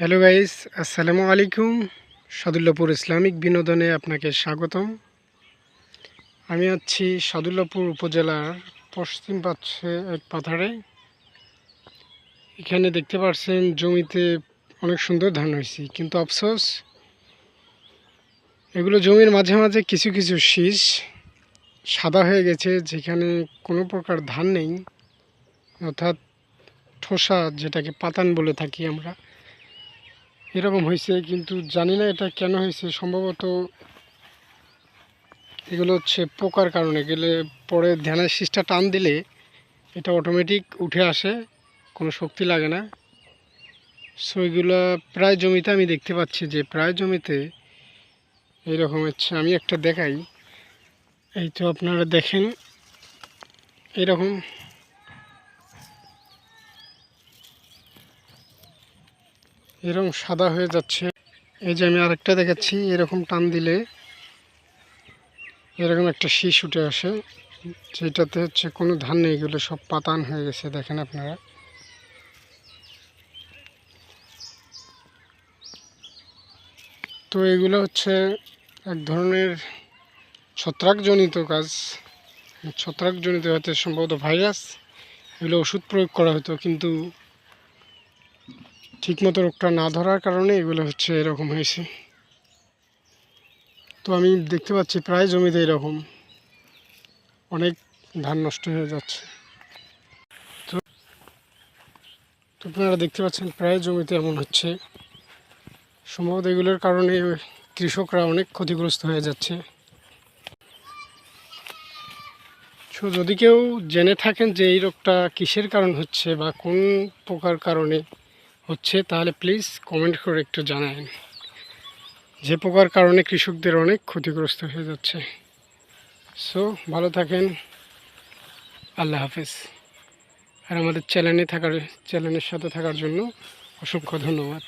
Hello guys, আসসালামু আলাইকুম। Sadullapur Islamic বিনোদনে আপনাকে স্বাগতম। আমি আছি সাদুল্লাপুর উপজেলার পশ্চিম পাশে এক পাথারে। এখানে দেখতে পাচ্ছেন জমিতে অনেক সুন্দর ধান হয়েছে, কিন্তু আফসোস এগুলো জমির মাঝে মাঝে কিছু কিছু শীষ সাদা হয়ে গেছে, যেখানে কোনো প্রকার ধান নেই, অর্থাৎ ঠোসা, যেটাকে পাতান বলে থাকি আমরা, এরকম হয়েছে। কিন্তু জানি না এটা কেন হয়েছে। সম্ভবত এগুলো হচ্ছে পোকার কারণে। গেলে পরে ধানের শীষটা টান দিলে এটা অটোমেটিক উঠে আসে, কোনো শক্তি লাগে না। সো এগুলো প্রায় জমিতে আমি দেখতে পাচ্ছি যে প্রায় জমিতে এইরকম হচ্ছে। আমি একটা দেখাই, এই তো আপনারা দেখেন এরকম এরকম সাদা হয়ে যাচ্ছে। এই যে আমি আরেকটা দেখাচ্ছি, এরকম টান দিলে এরকম একটা শীষ উঠে আসে, যেটাতে হচ্ছে কোনো ধান নেই, এগুলো সব পাতান হয়ে গেছে। দেখেন আপনারা, তো এগুলো হচ্ছে এক ধরনের ছত্রাকজনিত কাজ। ছত্রাকজনিত হতে সম্ভবত ভাইরাস, এগুলো ওষুধ প্রয়োগ করা হতো, কিন্তু ঠিকমতো রোগটা না ধরার কারণে এগুলো হচ্ছে এরকম হয়েছে। তো আমি দেখতে পাচ্ছি প্রায় জমিতে এরকম অনেক ধান নষ্ট হয়ে যাচ্ছে। তো আপনারা দেখতে পাচ্ছেন প্রায় জমিতে এমন হচ্ছে। সম্ভবত এগুলোর কারণে কৃষকরা অনেক ক্ষতিগ্রস্ত হয়ে যাচ্ছে। সো যদি কেউ জেনে থাকেন যে এই রোগটা কিসের কারণ হচ্ছে বা কোন প্রকার কারণে হচ্ছে, তাহলে প্লিজ কমেন্ট করে একটু জানান। যে পোকার কারণে কৃষকদের অনেক ক্ষতিগ্রস্ত হয়ে যাচ্ছে। সো ভালো থাকেন, আল্লাহ হাফেজ। আর আমাদের চ্যানেলের সাথে থাকার জন্য অসংখ্য ধন্যবাদ।